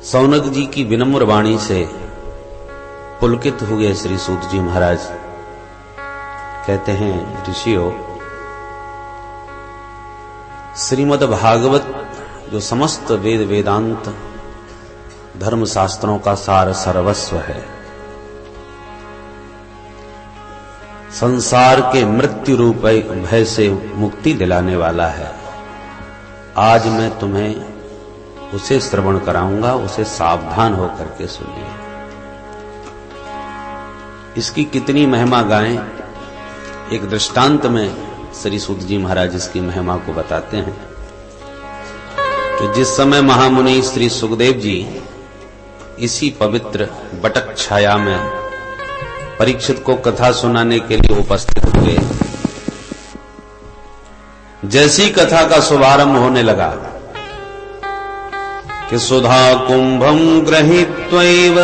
सौनक जी की विनम्र वाणी से पुलकित हुए श्री सूत जी महाराज। कहते हैं, ऋषियों, श्रीमद् भागवत जो समस्त वेद वेदांत धर्म शास्त्रों का सार सर्वस्व है, संसार के मृत्यु रूप भय से मुक्ति दिलाने वाला है। आज मैं तुम्हें उसे श्रवण कराऊंगा, उसे सावधान होकर के सुनिए। इसकी कितनी महिमा गाएं, एक दृष्टांत में श्री सूत जी महाराज इसकी महिमा को बताते हैं कि जिस समय महामुनि श्री सुखदेव जी इसी पवित्र बटक छाया में परीक्षित को कथा सुनाने के लिए उपस्थित हुए, जैसी कथा का शुभारंभ होने लगा कि सुधा कुंभं गृहीत्वैव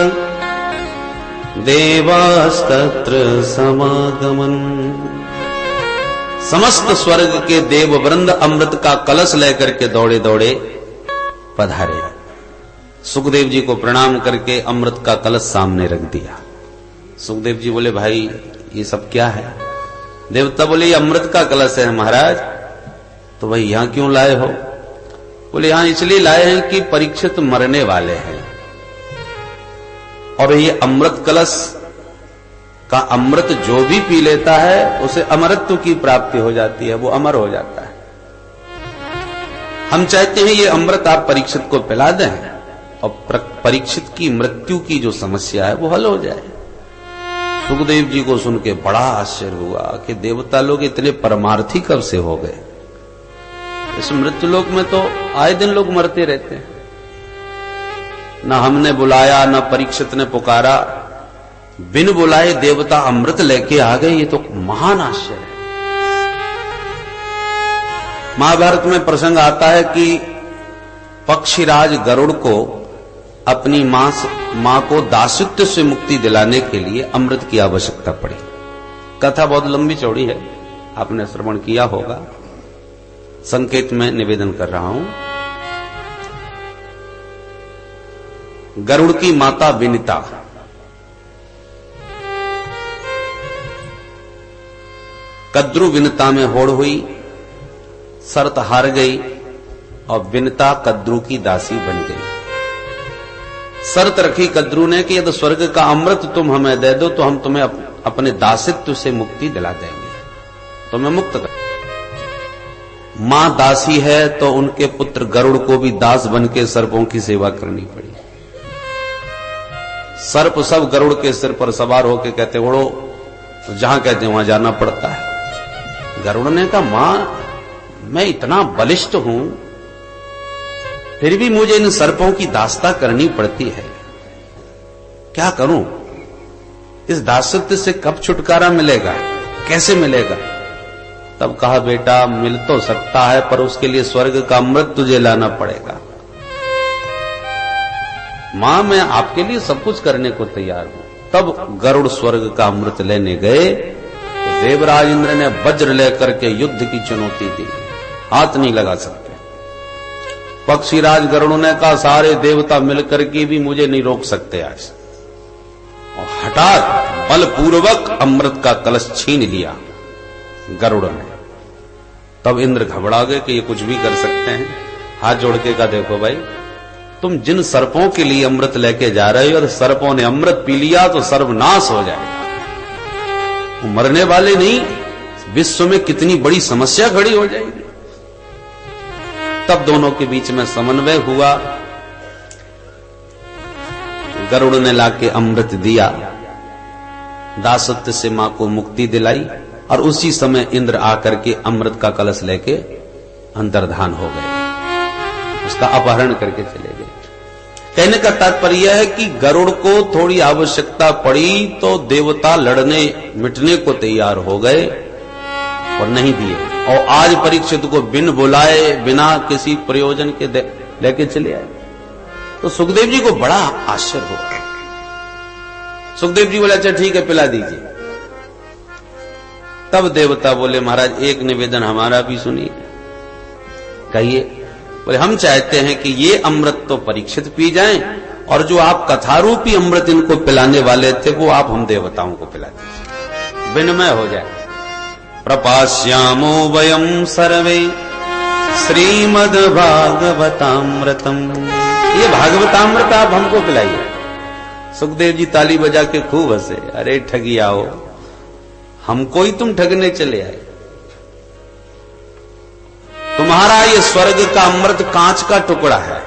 देवास्तत्र समागमन। समस्त स्वर्ग के देव वृंद अमृत का कलश लेकर के दौड़े दौड़े पधारे। सुखदेव जी को प्रणाम करके अमृत का कलश सामने रख दिया। सुखदेव जी बोले, भाई ये सब क्या है? देवता बोले, ये अमृत का कलश है महाराज। तो भाई यहां क्यों लाए हो? बोले, यहां इसलिए लाए हैं कि परीक्षित मरने वाले हैं और ये अमृत कलश का अमृत जो भी पी लेता है उसे अमरत्व की प्राप्ति हो जाती है, वो अमर हो जाता है। हम चाहते हैं ये अमृत आप परीक्षित को पिला दें और परीक्षित की मृत्यु की जो समस्या है वो हल हो जाए। सुखदेव जी को सुन के बड़ा आश्चर्य हुआ कि देवता लोग इतने परमार्थी कब से हो गए। इस मृत्युलोक में तो आए दिन लोग मरते रहते हैं। न हमने बुलाया, न परीक्षित ने पुकारा, बिन बुलाए देवता अमृत लेके आ गए। ये तो महान आश्चर्य है। महाभारत में प्रसंग आता है कि पक्षीराज गरुड़ को अपनी मां को दासित्व से मुक्ति दिलाने के लिए अमृत की आवश्यकता पड़ी। कथा बहुत लंबी चौड़ी है, आपने श्रवण किया होगा। संकेत में निवेदन कर रहा हूं। गरुड़ की माता विनिता कद्रु विनिता में होड़ हुई, शर्त हार गई और विनिता कद्रु की दासी बन गई। शर्त रखी कद्रु ने कि यदि स्वर्ग का अमृत तुम हमें दे दो तो हम तुम्हें अपने दासित्व से मुक्ति दिला देंगे, तुम्हें मुक्त कर। मां दासी है तो उनके पुत्र गरुड़ को भी दास बन के सर्पों की सेवा करनी पड़ी। सर्प सब गरुड़ के सिर पर सवार होकर कहते उड़ो, तो जहां कहते वहां जाना पड़ता है। गरुड़ ने कहा, मां मैं इतना बलिष्ठ हूं फिर भी मुझे इन सर्पों की दासता करनी पड़ती है, क्या करूं? इस दासत्व से कब छुटकारा मिलेगा, कैसे मिलेगा? तब कहा, बेटा मिल तो सकता है पर उसके लिए स्वर्ग का अमृत तुझे लाना पड़ेगा। मां मैं आपके लिए सब कुछ करने को तैयार हूं। तब गरुड़ स्वर्ग का अमृत लेने गए तो देवराज इंद्र ने वज्र लेकर के युद्ध की चुनौती दी, हाथ नहीं लगा सकते। पक्षीराज गरुड़ ने कहा, सारे देवता मिलकर के भी मुझे नहीं रोक सकते आज। और हठात बलपूर्वक अमृत का कलश छीन लिया गरुड़ ने। तब इंद्र घबरा गए कि ये कुछ भी कर सकते हैं। हाथ जोड़ के कहा, देखो भाई, तुम जिन सर्पों के लिए अमृत लेके जा रहे हो और सर्पों ने अमृत पी लिया तो सर्वनाश हो जाएगा, वो मरने वाले नहीं, विश्व में कितनी बड़ी समस्या खड़ी हो जाएगी। तब दोनों के बीच में समन्वय हुआ। गरुड़ ने लाके अमृत दिया, दासत्व से मां को मुक्ति दिलाई और उसी समय इंद्र आकर के अमृत का कलश लेके अंतर्धान हो गए, उसका अपहरण करके चले गए। कहने का तात्पर्य है कि गरुड़ को थोड़ी आवश्यकता पड़ी तो देवता लड़ने मिटने को तैयार हो गए और नहीं दिए, और आज परीक्षित को बिन बुलाए बिना किसी प्रयोजन के लेके चले आए। तो सुखदेव जी को बड़ा आश्चर्य हुआ। सुखदेव जी बोले, अच्छा ठीक है, पिला दीजिए। तब देवता बोले, महाराज एक निवेदन हमारा भी सुनिए। कहिए। बोले, हम चाहते हैं कि ये अमृत तो परीक्षित पी जाएं और जो आप कथारूपी अमृत इनको पिलाने वाले थे वो आप हम देवताओं को पिलाते थे, विनिमय हो जाए। प्रपास्यामो वयम सर्वे श्रीमद् भागवतामृतम, ये भागवतामृत आप हमको पिलाइए। सुखदेव जी ताली बजा के खूब हंसे, अरे ठगिया हो, हमको ही तुम ठगने चले आए। तुम्हारा ये स्वर्ग का अमृत कांच का टुकड़ा है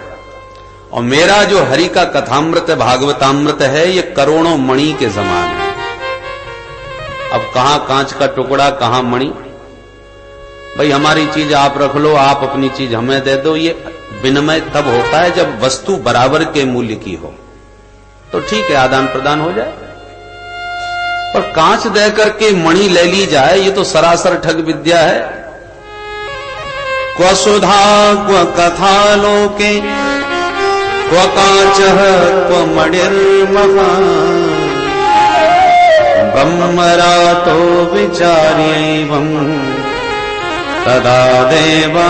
और मेरा जो हरि का कथामृत भागवतामृत है ये करोड़ों मणि के समान है। अब कहां कांच का टुकड़ा कहां मणि? भाई हमारी चीज आप रख लो, आप अपनी चीज हमें दे दो। ये विनिमय तब होता है जब वस्तु बराबर के मूल्य की हो, तो ठीक है आदान प्रदान हो जाए। पर कांच दे करके मणि ले ली जाए, ये तो सरासर ठग विद्या है। क्व सुधा क्व कथा लोके क्व कांचः क्व मणिर्महा ब्रह्मरातो विचार्यैवं तदा देवा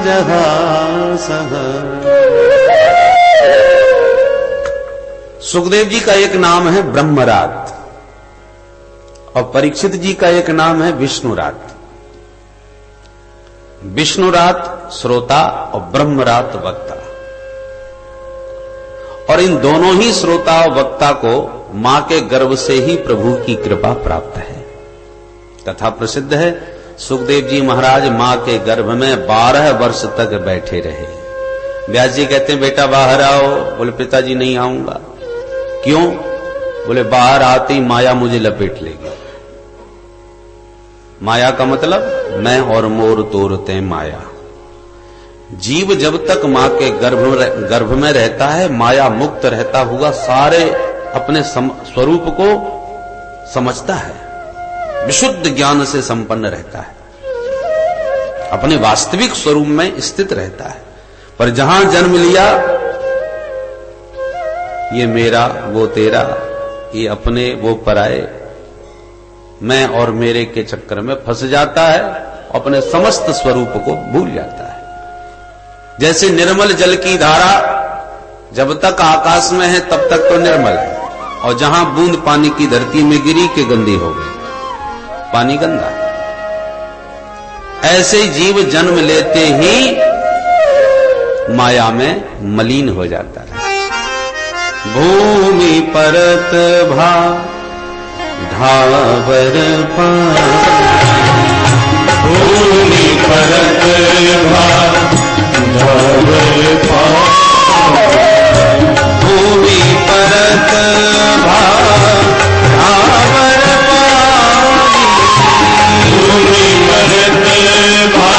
जहासः। सुखदेव जी का एक नाम है ब्रह्मरात और परीक्षित जी का एक नाम है विष्णुरात। विष्णुरात श्रोता और ब्रह्मरात वक्ता, और इन दोनों ही श्रोता और वक्ता को मां के गर्भ से ही प्रभु की कृपा प्राप्त है। कथा प्रसिद्ध है, सुखदेव जी महाराज मां के गर्भ में 12 वर्ष तक बैठे रहे। व्यास जी कहते हैं बेटा बाहर आओ, बोले पिताजी नहीं आऊंगा। क्यों? बोले बाहर आती माया मुझे लपेट लेगी। माया का मतलब मैं और मोर तोरते माया। जीव जब तक मां के गर्भ में रहता है माया मुक्त रहता हुआ सारे अपने स्वरूप को समझता है, विशुद्ध ज्ञान से संपन्न रहता है, अपने वास्तविक स्वरूप में स्थित रहता है। पर जहां जन्म लिया, ये मेरा वो तेरा, ये अपने वो पराए, मैं और मेरे के चक्कर में फंस जाता है, अपने समस्त स्वरूप को भूल जाता है। जैसे निर्मल जल की धारा जब तक आकाश में है तब तक तो निर्मल है, और जहां बूंद पानी की धरती में गिरी के गंदी हो गई, पानी गंदा है। ऐसे जीव जन्म लेते ही माया में मलिन हो जाता है। भूमि परत भा धावर पा, भूमि परत भा धावर पा, भूमि परत भा धावर पानी, भूमि परत भा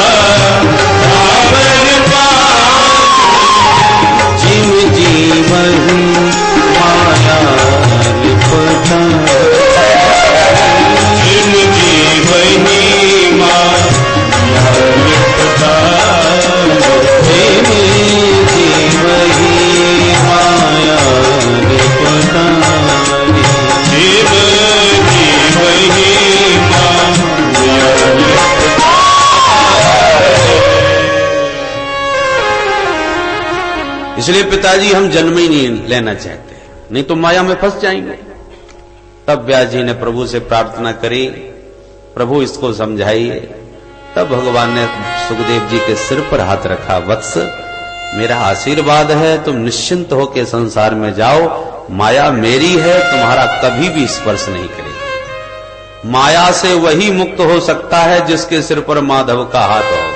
धावर पानी, जीव जीवन माया लिपटा, जीव जीवनी माया लिपटा, जीव जीवनी माया लिपटा, जीव जीवनी माया लिपटा। इसलिए पिताजी हम जन्म ही नहीं लेना चाहते, नहीं तो माया में फंस जाएंगे। तब व्यास जी ने प्रभु से प्रार्थना करी, प्रभु इसको समझाइए। तब भगवान ने सुखदेव जी के सिर पर हाथ रखा, वत्स मेरा आशीर्वाद है, तुम निश्चिंत होकर संसार में जाओ, माया मेरी है, तुम्हारा कभी भी स्पर्श नहीं करेगी। माया से वही मुक्त हो सकता है जिसके सिर पर माधव का हाथ हो।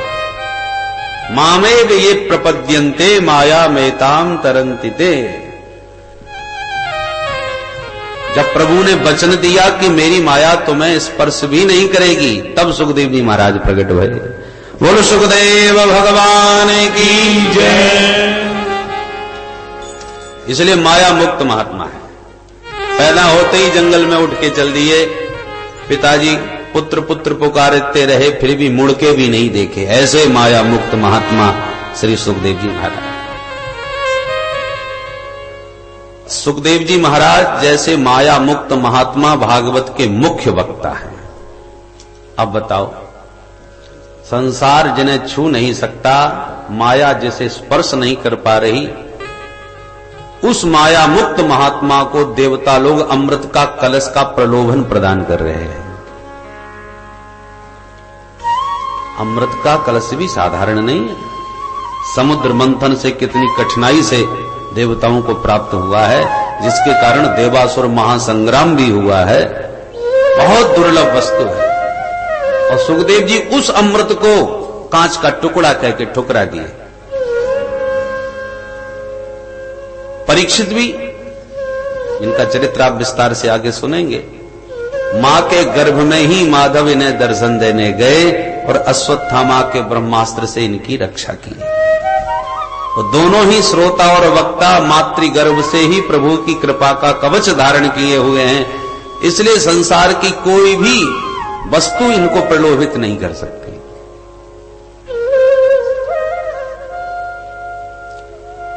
मामेव ये प्रपद्यन्ते माया मेताम तरन्ति ते। जब प्रभु ने वचन दिया कि मेरी माया तुम्हें स्पर्श भी नहीं करेगी, तब सुखदेव जी महाराज प्रकट हुए। बोलो सुखदेव भगवान की जय। इसलिए माया मुक्त महात्मा है। पैदा होते ही जंगल में उठ के चल दिए, पिताजी पुत्र पुत्र पुकारते रहे, फिर भी मुड़ के भी नहीं देखे। ऐसे माया मुक्त महात्मा श्री सुखदेव जी महाराज। सुखदेव जी महाराज जैसे माया मुक्त महात्मा भागवत के मुख्य वक्ता हैं। अब बताओ, संसार जिन्हें छू नहीं सकता, माया जिसे स्पर्श नहीं कर पा रही, उस माया मुक्त महात्मा को देवता लोग अमृत का कलश का प्रलोभन प्रदान कर रहे हैं। अमृत का कलश भी साधारण नहीं है, समुद्र मंथन से कितनी कठिनाई से देवताओं को प्राप्त हुआ है, जिसके कारण देवासुर महासंग्राम भी हुआ है। बहुत दुर्लभ वस्तु है। और सुखदेव जी उस अमृत को कांच का टुकड़ा कह के ठुकरा दिए। परीक्षित भी, इनका चरित्र आप विस्तार से आगे सुनेंगे। मां के गर्भ में ही माधव इन्हें दर्शन देने गए और अश्वत्थामा के ब्रह्मास्त्र से इनकी रक्षा की। तो दोनों ही श्रोता और वक्ता मातृ गर्भ से ही प्रभु की कृपा का कवच धारण किए हुए हैं, इसलिए संसार की कोई भी वस्तु इनको प्रलोभित नहीं कर सकती।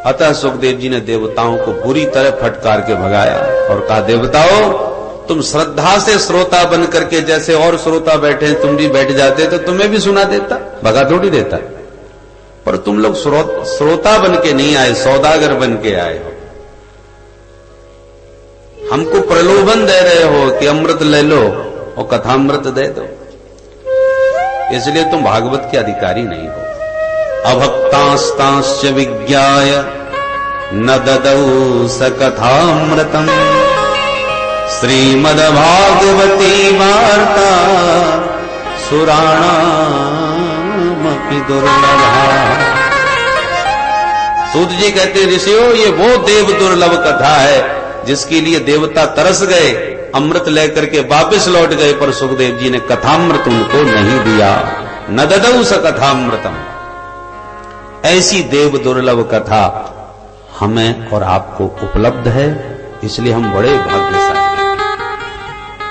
अतः सुखदेव जी ने देवताओं को बुरी तरह फटकार के भगाया और कहा, देवताओं तुम श्रद्धा से श्रोता बन करके, जैसे और श्रोता बैठे हैं तुम भी बैठ जाते तो तुम्हें भी सुना देता, भगा थोड़ी देता। पर तुम लोग श्रोता बन के नहीं आए, सौदागर बन के आए हो। हमको प्रलोभन दे रहे हो कि अमृत ले लो और कथामृत दे दो, इसलिए तुम भागवत के अधिकारी नहीं हो। अभक्तास्तांश्च विज्ञाय न ददौ स कथामृतम् श्रीमद्भागवती वार्ता सुराणामपि दुर्लभा। सूत जी कहते ऋषियों, ये वो देव दुर्लभ कथा है जिसके लिए देवता तरस गए, अमृत लेकर के वापस लौट गए, पर सुखदेव जी ने कथामृत उनको नहीं दिया। न ददौ स कथामृतम। ऐसी देव दुर्लभ कथा हमें और आपको उपलब्ध है, इसलिए हम बड़े भाग्यशाली।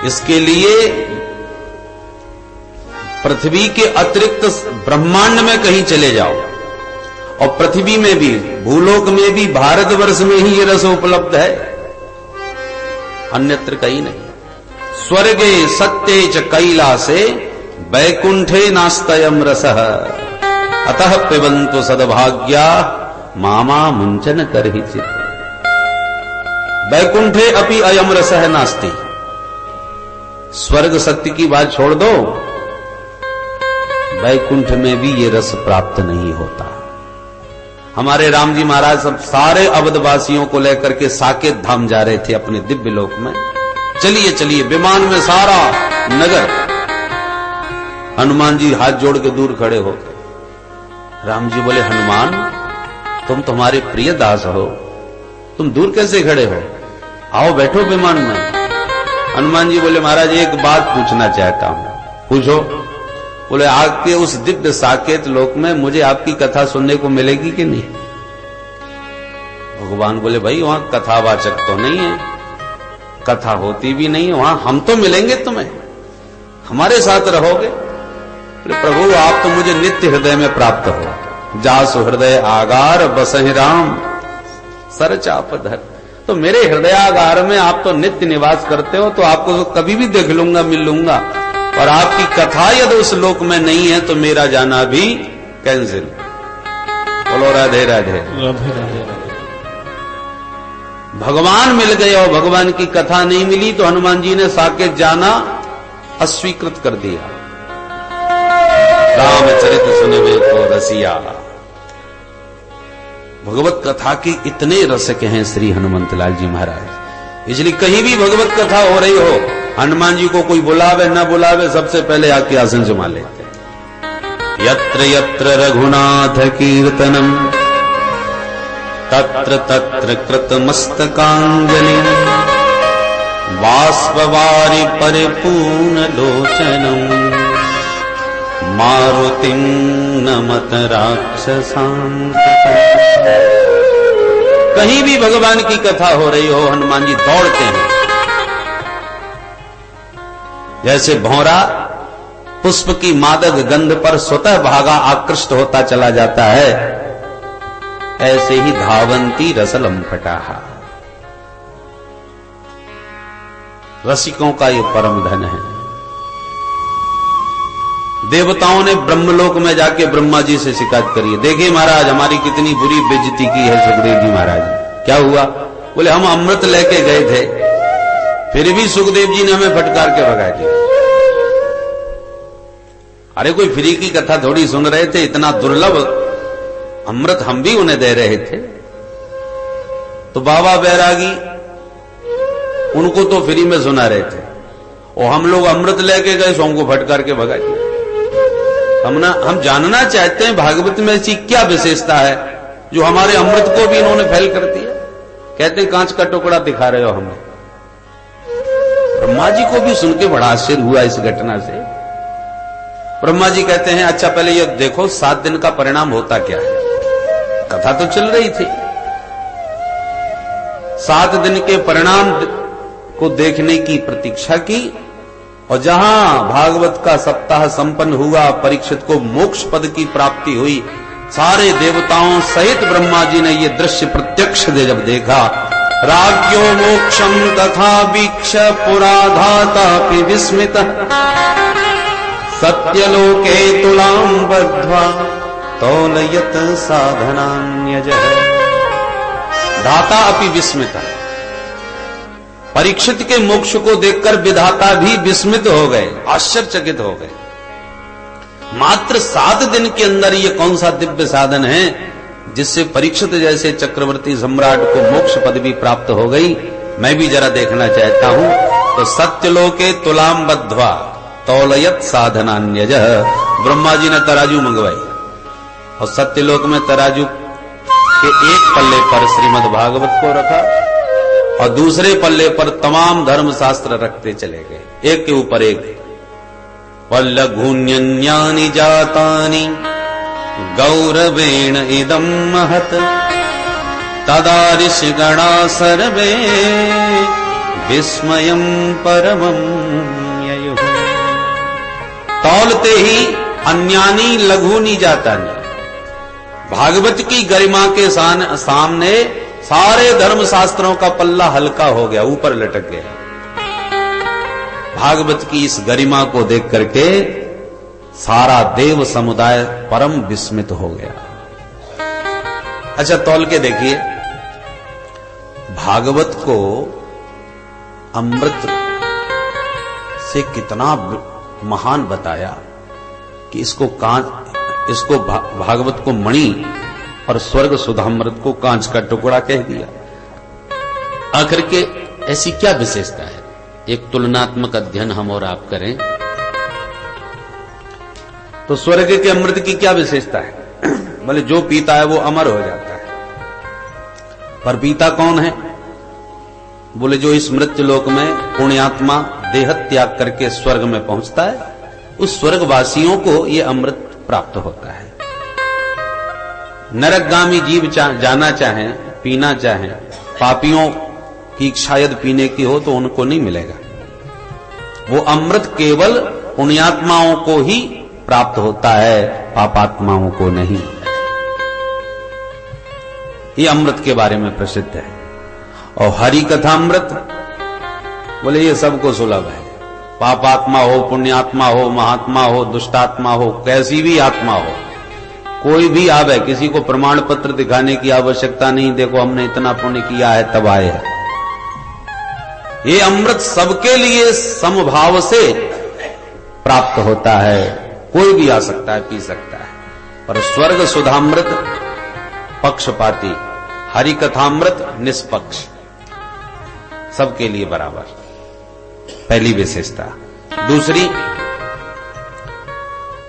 इसके लिए पृथ्वी के अतिरिक्त ब्रह्मांड में कहीं चले जाओ, और पृथ्वी में भी, भूलोक में भी, भारतवर्ष में ही ये रस उपलब्ध है, अन्यत्र कहीं नहीं। स्वर्गे सत्ये च कैलासे वैकुंठे नास्तयम रसः अतः पिबन्तु सद्भाग्या मामा मुंचन करहि चित्। वैकुंठे अपि अयम रसः नास्ति। स्वर्ग सत्य की बात छोड़ दो, वैकुंठ में भी ये रस प्राप्त नहीं होता। हमारे राम जी महाराज सब सारे अवधवासियों को लेकर के साकेत धाम जा रहे थे अपने दिव्य लोक में। चलिए चलिए, विमान में सारा नगर। हनुमान जी हाथ जोड़ के दूर खड़े हो गए। राम जी बोले, हनुमान तुम तुम्हारे प्रिय दास हो, तुम दूर कैसे खड़े हो, आओ बैठो विमान में। हनुमान जी बोले, महाराज एक बात पूछना चाहता हूं। पूछो। बोले, आपके उस दिव्य साकेत लोक में मुझे आपकी कथा सुनने को मिलेगी कि नहीं? भगवान बोले, भाई वहां कथावाचक तो नहीं है, कथा होती भी नहीं है, वहां हम तो मिलेंगे तुम्हें, हमारे साथ रहोगे। बोले, प्रभु आप तो मुझे नित्य हृदय में प्राप्त हो। जासु हृदय आगार बसहि राम सर चाप धर। तो मेरे हृदयागार में आप तो नित्य निवास करते हो, तो आपको तो कभी भी देख लूंगा, मिल लूंगा। और आपकी कथा यदि उस लोक में नहीं है तो मेरा जाना भी कैंसिल। बोलो राधे राधे राधे राधे। भगवान मिल गए और भगवान की कथा नहीं मिली तो हनुमान जी ने साकेत जाना अस्वीकृत कर दिया। रामचरित सुनवे को रसिया। भगवत कथा के इतने रसिक हैं श्री हनुमंतलाल जी महाराज, इसलिए कहीं भी भगवत कथा हो रही हो, हनुमान जी को कोई बुलावे न बुलावे, सबसे पहले आके आसन जमा लेते। यत्र यत्र रघुनाथ कीर्तनम तत्र तत्र कृतमस्तकांजलि बाष्पवारि परिपूर्ण लोचनम मारुतिं नमत राक्षसांतकम्। कहीं भी भगवान की कथा हो रही हो, हनुमान जी दौड़ते हैं। जैसे भौरा पुष्प की मादक गंध पर स्वतः भागा आकृष्ट होता चला जाता है, ऐसे ही धावंती रसलम फटाहा। रसिकों का ये परम धन है। देवताओं ने ब्रह्मलोक में जाके ब्रह्मा जी से शिकायत करी है, देखिए महाराज हमारी कितनी बुरी बेइज्जती की है सुखदेव जी महाराज। क्या हुआ? बोले हम अमृत लेके गए थे, फिर भी सुखदेव जी ने हमें फटकार के भगा दिया। अरे कोई फ्री की कथा थोड़ी सुन रहे थे, इतना दुर्लभ अमृत हम भी उन्हें दे रहे थे। तो बाबा बैरागी उनको तो फ्री में सुना रहे थे, और हम लोग अमृत लेके गए सो हमको फटकार के भगा दिया। हम जानना चाहते हैं भागवत में ऐसी क्या विशेषता है जो हमारे अमृत को भी इन्होंने फेल कर दिया। कहते हैं कांच का टुकड़ा दिखा रहे हो हमें। ब्रह्मा जी को भी सुन के बड़ा आश्चर्य हुआ इस घटना से। ब्रह्मा जी कहते हैं अच्छा पहले ये देखो 7 दिन का परिणाम होता क्या है। कथा तो चल रही थी, 7 दिन के परिणाम को देखने की प्रतीक्षा की, और जहां भागवत का सप्ताह संपन्न हुआ, परीक्षित को मोक्ष पद की प्राप्ति हुई, सारे देवताओं सहित ब्रह्मा जी ने यह दृश्य प्रत्यक्ष जब देखा, राज्यो मोक्षम तथा वीक्ष पुराधातापि विस्मित सत्यलोके तुलां बद्ध्वा तौलयत साधनान्यजः। धाता अपि विस्मित, परीक्षित के मोक्ष को देखकर विधाता भी विस्मित हो गए, आश्चर्यचकित हो गए। मात्र 7 दिन के अंदर ये कौन सा दिव्य साधन है जिससे परीक्षित जैसे चक्रवर्ती सम्राट को मोक्ष पदवी प्राप्त हो गई, मैं भी जरा देखना चाहता हूं। तो सत्यलोके तुलाम बद्ध्वा तौलयत साधनान्यजः, ब्रह्मा जी ने तराजू मंगवाई, और सत्यलोक में तराजू के एक पल्ले पर श्रीमद् भागवत को रखा और दूसरे पल्ले पर तमाम धर्मशास्त्र रखते चले गए, एक के ऊपर एक। वल्लघून्यन्यानि जातानि गौरवेण इदं महत् तदा ऋषिगणा सर्वे विस्मयं परमं ययुः। तौलते ही अन्यानी लघूनी जातानि, भागवत की गरिमा के सामने सारे धर्मशास्त्रों का पल्ला हल्का हो गया, ऊपर लटक गया। भागवत की इस गरिमा को देख करके सारा देव समुदाय परम विस्मित हो गया। अच्छा तौल के देखिए, भागवत को अमृत से कितना महान बताया कि इसको भागवत को मणि और स्वर्ग सुधामृत को कांच का टुकड़ा कह दिया। आखिर के ऐसी क्या विशेषता है? एक तुलनात्मक अध्ययन हम और आप करें तो स्वर्ग के अमृत की क्या विशेषता है? बोले जो पीता है वो अमर हो जाता है, पर पीता कौन है? बोले जो इस मृत्यु लोक में पुण्यात्मा देह त्याग करके स्वर्ग में पहुंचता है, उस स्वर्गवासियों को ये अमृत प्राप्त होता है। नरकगामी जीव जाना चाहें, पीना चाहें, पापियों की शायद पीने की हो तो उनको नहीं मिलेगा। वो अमृत केवल पुण्यात्माओं को ही प्राप्त होता है, पापात्माओं को नहीं। ये अमृत के बारे में प्रसिद्ध है। और हरि कथा अमृत, बोले ये सबको सुलभ है। पापात्मा हो, पुण्यात्मा हो, महात्मा हो, दुष्टात्मा हो, कैसी भी आत्मा हो, कोई भी आवे, किसी को प्रमाण पत्र दिखाने की आवश्यकता नहीं, देखो हमने इतना पुण्य किया है तब आए हैं। ये अमृत सबके लिए समभाव से प्राप्त होता है, कोई भी आ सकता है, पी सकता है। पर स्वर्ग सुधामृत पक्षपाती, हरि कथामृत निष्पक्ष, सबके लिए बराबर। पहली विशेषता। दूसरी,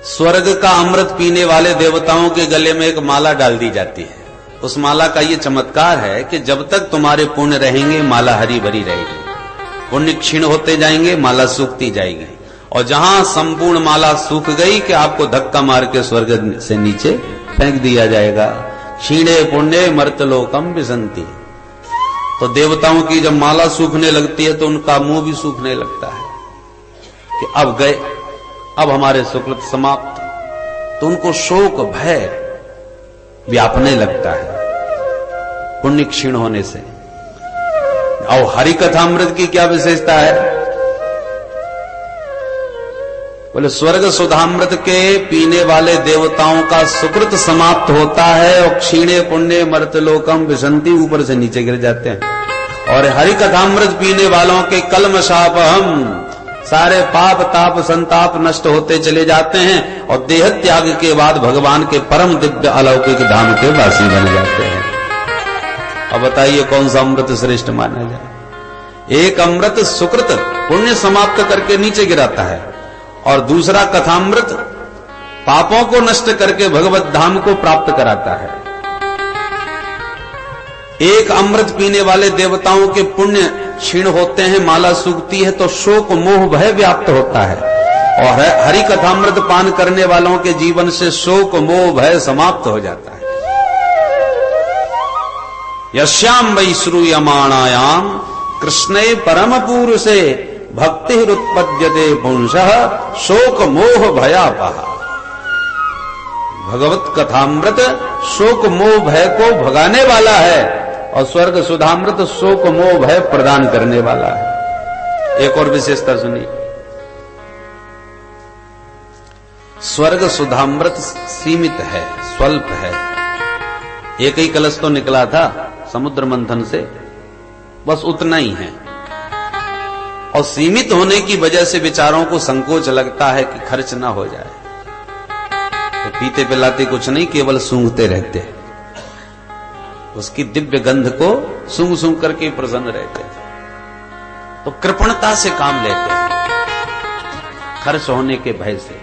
स्वर्ग का अमृत पीने वाले देवताओं के गले में एक माला डाल दी जाती है। उस माला का ये चमत्कार है कि जब तक तुम्हारे पुण्य रहेंगे माला हरी भरी रहेगी, पुण्य क्षीण होते जाएंगे, माला सूखती जाएगी, और जहां संपूर्ण माला सूख गई कि आपको धक्का मार के स्वर्ग से नीचे फेंक दिया जाएगा। क्षीणे पुण्य मर्तलोकम विसंति। तो देवताओं की जब माला सूखने लगती है तो उनका मुंह भी सूखने लगता है कि अब गए, अब हमारे सुकृत समाप्त। तो उनको शोक भय व्यापने लगता है पुण्य क्षीण होने से। और हरि कथामृत की क्या विशेषता है? बोले स्वर्ग सुधामृत के पीने वाले देवताओं का सुकृत समाप्त होता है और क्षीणे पुण्य मर्तलोकम विसंति, ऊपर से नीचे गिर जाते हैं। और हरि कथामृत पीने वालों के कलमशापहम, सारे पाप ताप संताप नष्ट होते चले जाते हैं और देह त्याग के बाद भगवान के परम दिव्य अलौकिक धाम के वासी बन जाते हैं। अब बताइए कौन सा अमृत श्रेष्ठ माना जाए? एक अमृत सुकृत पुण्य समाप्त करके नीचे गिराता है और दूसरा कथामृत पापों को नष्ट करके भगवत धाम को प्राप्त कराता है। एक अमृत पीने वाले देवताओं के पुण्य क्षीण होते हैं, माला सूखती है तो शोक मोह भय व्याप्त होता है, और हरि कथामृत पान करने वालों के जीवन से शोक मोह भय समाप्त हो जाता है। यश्याम वै श्रूयमाणायाम कृष्णे परम पुरुषे भक्तिरुत्पद्यते पुंसः शोक मोह भयापहा। भगवत कथामृत शोक मोह भय को भगाने वाला है और स्वर्ग सुधामृत शोक मोह भय प्रदान करने वाला है। एक और विशेषता सुनिए, स्वर्ग सुधामृत सीमित है, स्वल्प है। एक ही कलश तो निकला था समुद्र मंथन से, बस उतना ही है। और सीमित होने की वजह से विचारों को संकोच लगता है कि खर्च ना हो जाए, तो पीते पिलाते कुछ नहीं, केवल सूंघते रहते हैं, उसकी दिव्य गंध को सूंघ सूंघ करके प्रसन्न रहते हैं। तो कृपणता से काम लेते हैं, खर्च होने के भय से।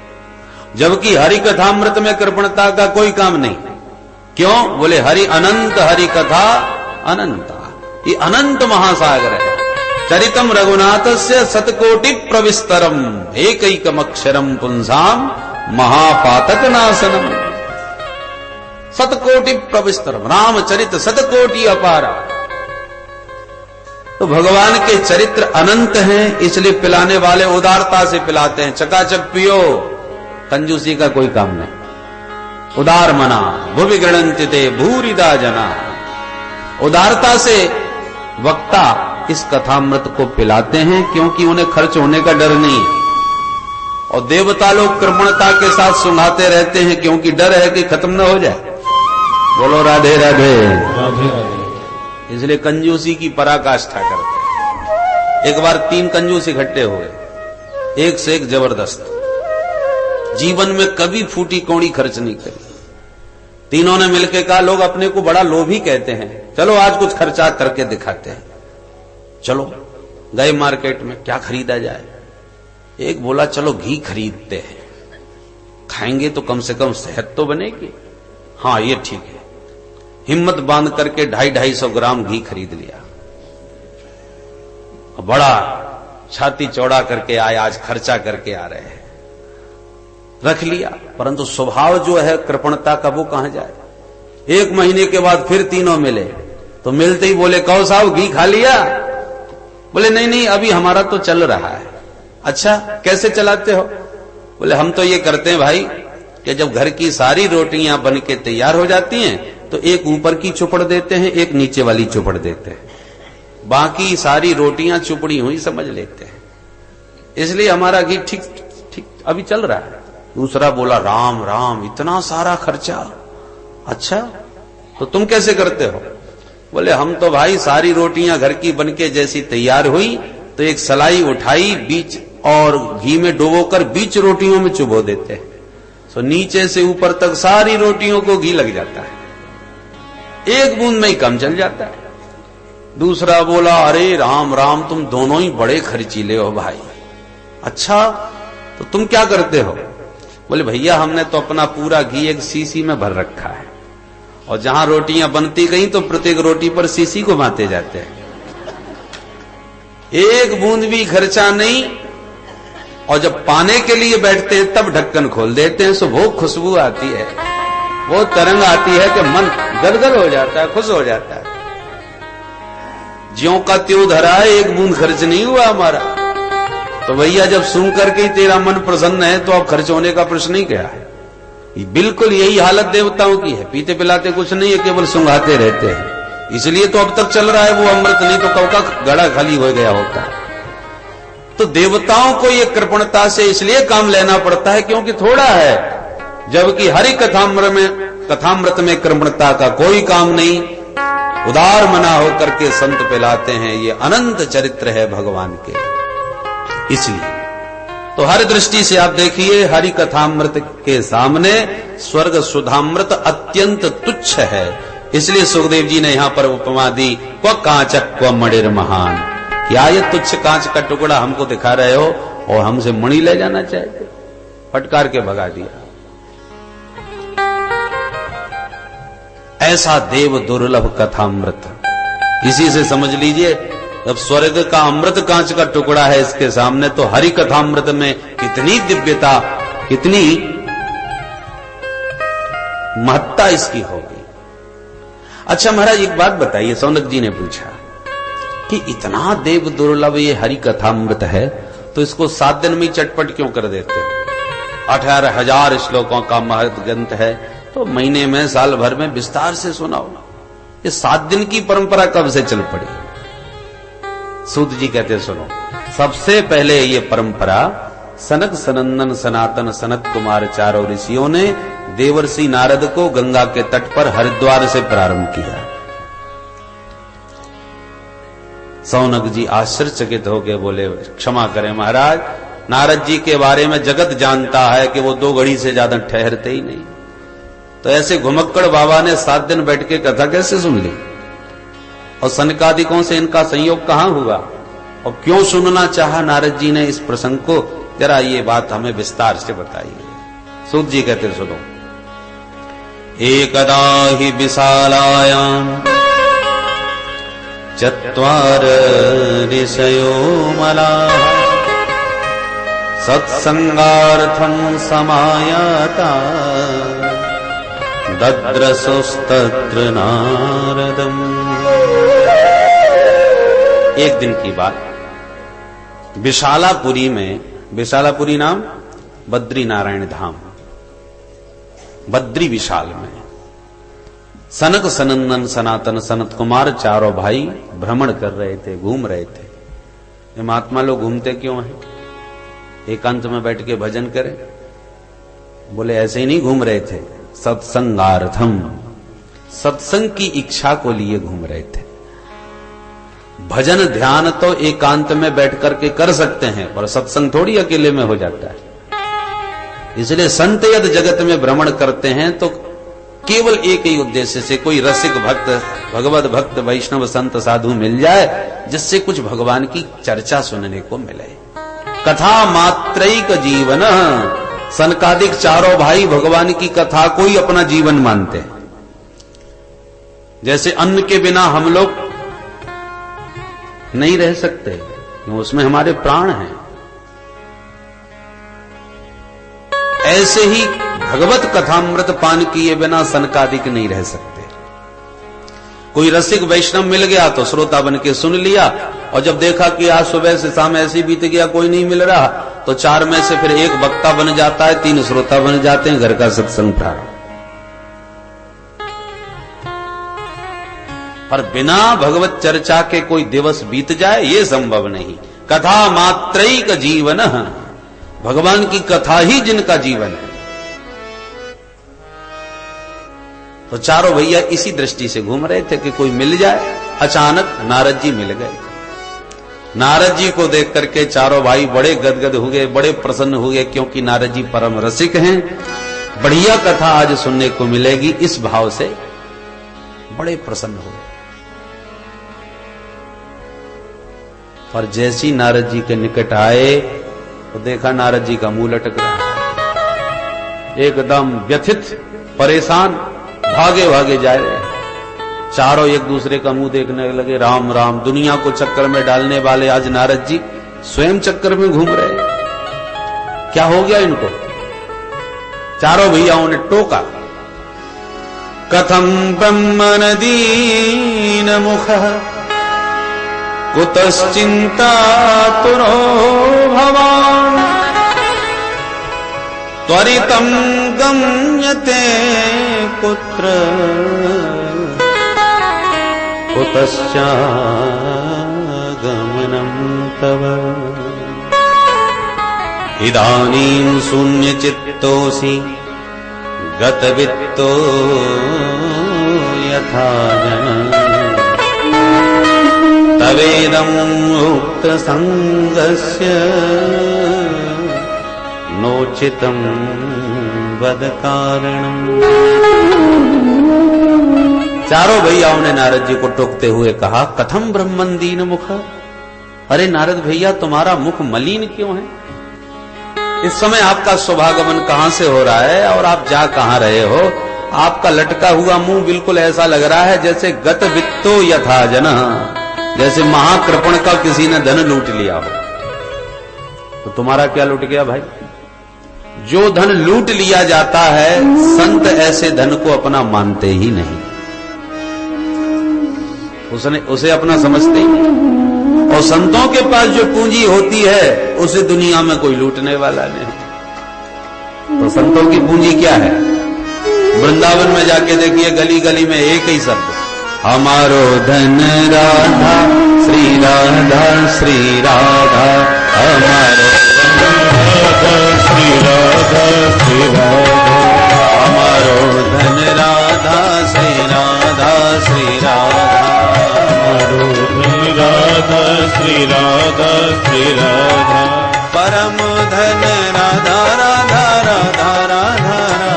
जबकि हरि कथामृत में कृपणता का कोई काम नहीं। क्यों? बोले हरि अनंत, हरि कथा अनंता, ये अनंत महासागर है। चरितम रघुनाथस्य शतकोटि प्रविस्तरम एकैकमक्षरम पुंसाम महापातक नाशनम। शतकोटि प्रविस्तरम, रामचरित शतकोटि अपारा। तो भगवान के चरित्र अनंत हैं, इसलिए पिलाने वाले उदारता से पिलाते हैं। चकाचक पियो, कंजूसी का कोई काम नहीं। उदार मना भुवि गणन्ति ते भूरिदा जना। उदारता से वक्ता इस कथामृत को पिलाते हैं, क्योंकि उन्हें खर्च होने का डर नहीं है। और देवता लोग कृपणता के साथ सुनाते रहते हैं, क्योंकि डर है कि खत्म न हो जाए। बोलो राधे राधे राधे राधे। इसलिए कंजूसी की पराकाष्ठा करते हैं। एक बार 3 कंजूस इकट्ठे हुए, एक से एक जबरदस्त, जीवन में कभी फूटी कौड़ी खर्च नहीं करी। तीनों ने मिलकर कहा, लोग अपने को बड़ा लोभी कहते हैं, चलो आज कुछ खर्चा करके दिखाते हैं। चलो गए मार्केट में, क्या खरीदा जाए? एक बोला चलो घी खरीदते हैं, खाएंगे तो कम से कम सेहत तो बनेगी। हाँ ये ठीक है। हिम्मत बांध करके 250-250 ग्राम घी खरीद लिया। बड़ा छाती चौड़ा करके आए, आज खर्चा करके आ रहे हैं, रख लिया। परंतु स्वभाव जो है कृपणता का, वो कहां जाए। 1 महीने के बाद फिर तीनों मिले, तो मिलते ही बोले, कहो साहब घी खा लिया? बोले नहीं नहीं, अभी हमारा तो चल रहा है। अच्छा कैसे चलाते हो? बोले हम तो ये करते हैं भाई कि जब घर की सारी रोटियां बन के तैयार हो जाती हैं तो एक ऊपर की चुपड़ देते हैं, एक नीचे वाली चुपड़ देते हैं, बाकी सारी रोटियां चुपड़ी हुई समझ लेते हैं, इसलिए हमारा घी ठीक ठीक अभी चल रहा है। दूसरा बोला, राम राम इतना सारा खर्चा? अच्छा तो तुम कैसे करते हो? बोले हम तो भाई सारी रोटियां घर की बनके जैसी तैयार हुई तो एक सलाई उठाई, बीच और घी में डुबोकर बीच रोटियों में चुबो देते हैं, तो नीचे से ऊपर तक सारी रोटियों को घी लग जाता है, एक बूंद में ही कम चल जाता है। दूसरा बोला, अरे राम राम तुम दोनों ही बड़े खर्चीले हो भाई। अच्छा तो तुम क्या करते हो? बोले भैया हमने तो अपना पूरा घी एक सीसी में भर रखा है, और जहां रोटियां बनती गई तो प्रत्येक रोटी पर सीसी को बांटे जाते हैं, एक बूंद भी खर्चा नहीं। और जब पाने के लिए बैठते हैं तब ढक्कन खोल देते हैं, सो वो खुशबू आती है, वो तरंग आती है कि मन गदगद हो जाता है, खुश हो जाता है। ज्यों का त्यों धरा है, एक बूंद खर्च नहीं हुआ हमारा। तो भैया जब सुन करके ही तेरा मन प्रसन्न है तो अब खर्च होने का प्रश्न ही क्या है। बिल्कुल यही हालत देवताओं की है, पीते पिलाते कुछ नहीं है, केवल सुंघाते रहते हैं, इसलिए तो अब तक चल रहा है वो अमृत, नहीं तो कब का घड़ा खाली हो गया होता। तो देवताओं को ये कृपणता से इसलिए काम लेना पड़ता है क्योंकि थोड़ा है, जबकि हरि कथामृत में कृपणता का कोई काम नहीं। उदार मना होकर के संत पिलाते हैं, ये अनंत चरित्र है भगवान के। इसलिए तो हर दृष्टि से आप देखिए, हरि कथामृत के सामने स्वर्ग सुधामृत अत्यंत तुच्छ है। इसलिए सुखदेव जी ने यहां पर उपमा दी, क्व कांचक क्व मणिर महान। क्या ये तुच्छ कांच का टुकड़ा हमको दिखा रहे हो और हमसे मणि ले जाना चाहते? फटकार के भगा दिया। ऐसा देव दुर्लभ कथामृत, इसी से समझ लीजिए, जब स्वर्ग का अमृत कांच का टुकड़ा है इसके सामने, तो हरि कथामृत में कितनी दिव्यता, कितनी महत्ता इसकी होगी। अच्छा महाराज एक बात बताइए, सौनक जी ने पूछा कि इतना देव दुर्लभ ये हरि कथामृत है, तो इसको 7 दिन में चटपट क्यों कर देते हो? 18,000 श्लोकों का महत्व ग्रंथ है, तो महीने में, साल भर में विस्तार से सुनाओ। ये 7 दिन की परंपरा कब से चल पड़ी? सूत जी कहते सुनो, सबसे पहले ये परंपरा सनक सनंदन सनातन सनत कुमार चारों ऋषियों ने देवर्षि नारद को गंगा के तट पर हरिद्वार से प्रारंभ किया। सौनक जी आश्चर्यचकित होकर बोले, क्षमा करें महाराज, नारद जी के बारे में जगत जानता है कि वो 2 घड़ी से ज्यादा ठहरते ही नहीं, तो ऐसे घुमक्कड़ बाबा ने 7 दिन बैठ के कथा कैसे सुन ली? और सनकादिकों से इनका संयोग कहां हुआ और क्यों सुनना चाहा नारद जी ने इस प्रसंग को? जरा ये बात हमें विस्तार से बताइए। सूत जी कहते सुनो, एकदा हि विशालायाम चत्वार ऋषयो मलाः सत्संगार्थं समायाता दद्रसुस्तत्र नारदम्। एक दिन की बात, विशालापुरी में, विशालापुरी नाम बद्री नारायण धाम, बद्री विशाल में सनक सनंदन सनातन सनत कुमार चारों भाई भ्रमण कर रहे थे, घूम रहे थे। ये महात्मा लोग घूमते क्यों हैं? एकांत में बैठ के भजन करें? बोले ऐसे ही नहीं घूम रहे थे, सत्संगार्थम, सत्संग की इच्छा को लिए घूम रहे थे। भजन ध्यान तो एकांत में बैठ करके कर सकते हैं, पर सत्संग थोड़ी अकेले में हो जाता है। इसलिए संत यदि जगत में भ्रमण करते हैं तो केवल एक ही उद्देश्य से, कोई रसिक भक्त, भगवत भक्त, वैष्णव संत साधु मिल जाए जिससे कुछ भगवान की चर्चा सुनने को मिले। कथा मात्रैक जीवन, सनकादिक चारों भाई भगवान की कथा को ही अपना जीवन मानते हैं। जैसे अन्न के बिना हम लोग नहीं रह सकते, क्यों? उसमें हमारे प्राण हैं। ऐसे ही भगवत कथामृत पान किए बिना सनकादिक नहीं रह सकते। कोई रसिक वैष्णव मिल गया तो श्रोता बन के सुन लिया, और जब देखा कि आज सुबह से शाम ऐसी बीत गया, कोई नहीं मिल रहा, तो 4 में से फिर 1 वक्ता बन जाता है, 3 श्रोता बन जाते हैं, घर का सत्संग प्रारंभ। पर बिना भगवत चर्चा के कोई दिवस बीत जाए ये संभव नहीं। कथा मात्रैक जीवन, भगवान की कथा ही जिनका जीवन है। तो चारों भैया इसी दृष्टि से घूम रहे थे कि कोई मिल जाए। अचानक नारद जी मिल गए। नारद जी को देख करके चारों भाई बड़े गदगद हो गए, बड़े प्रसन्न हो गए, क्योंकि नारद जी परम रसिक हैं, बढ़िया कथा आज सुनने को मिलेगी, इस भाव से बड़े प्रसन्न हो गए। और जैसी नारद जी के निकट आए तो देखा नारद जी का मुंह लटक रहा है, एकदम व्यथित, परेशान, भागे भागे जा रहे हैं। चारों एक दूसरे का मुंह देखने लगे। राम राम, दुनिया को चक्कर में डालने वाले आज नारद जी स्वयं चक्कर में घूम रहे हैं, क्या हो गया इनको? चारों भैयाओं ने टोका, कथम ब्रह्मन दीन मुख कुतश्चिंता तुरो भवान त्वरितं गम्यते कुत्र कुतश्च गमनं तव इदानीं शून्यचित्तोऽसि गतवित्तो यथा जन तवेदं मुक्तसंगस्य नोचितं वद कारणम्। चारों भैयाओं ने नारद जी को टोकते हुए कहा, कथम ब्रह्मन दीन मुख। अरे नारद भैया, तुम्हारा मुख मलिन क्यों है? इस समय आपका शुभागमन कहां से हो रहा है और आप जा कहां रहे हो? आपका लटका हुआ मुंह बिल्कुल ऐसा लग रहा है जैसे गत वित्तो यथा जन, जैसे महाकृपण का किसी ने धन लूट लिया हो। तो तुम्हारा क्या लूट गया भाई? जो धन लूट लिया जाता है, संत ऐसे धन को अपना मानते ही नहीं, उसे अपना समझते ही नहीं। और संतों के पास जो पूंजी होती है उसे दुनिया में कोई लूटने वाला नहीं। तो संतों की पूंजी क्या है? वृंदावन में जाके देखिए, गली गली में एक ही शब्द, हमारो धन राधा श्री राधा श्री राधा, हमारो धन श्री राधा श्री राधा, हमारो धन राधा श्री राधा श्री राधा, हमारो धन राधा श्री राधा श्री राधा, परम धन राधा राधा राधा राधा राधा,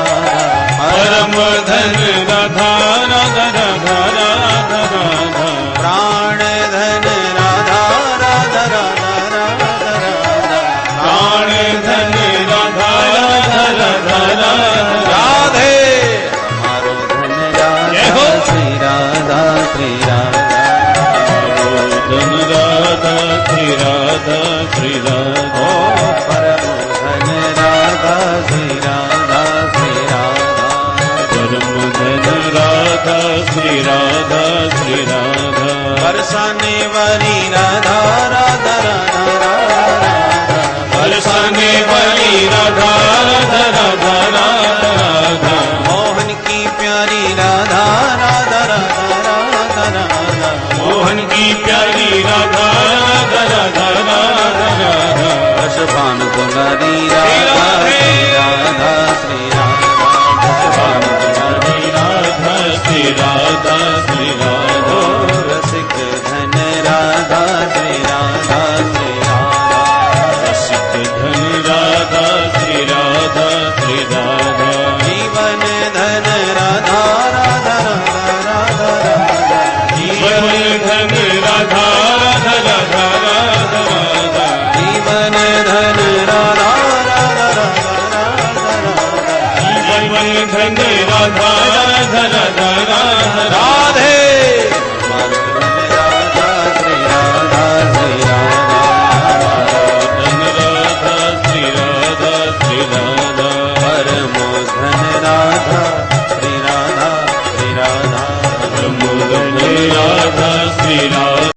परम धन राधा राधा राधा राधा राधा, प्राण धन राधा राधा राधा राधा राधा, प्राण धन राधा राधा राधा राधा राधे, हमारो धन राधा श्री राधा श्री राधा, धन राधा श्री राधा श्री राधा, परम धन राधा श्री राधा श्री राधा, परम धन राधा श्री राधा श्री राधा, बरसाने वाली राधा राधा राधा राधा, बरसाने वाली राधा राधा राधा राधा राधा, मोहन की प्यारी राधा राधा राधा राधा राधा, मोहन की प्यारी राधा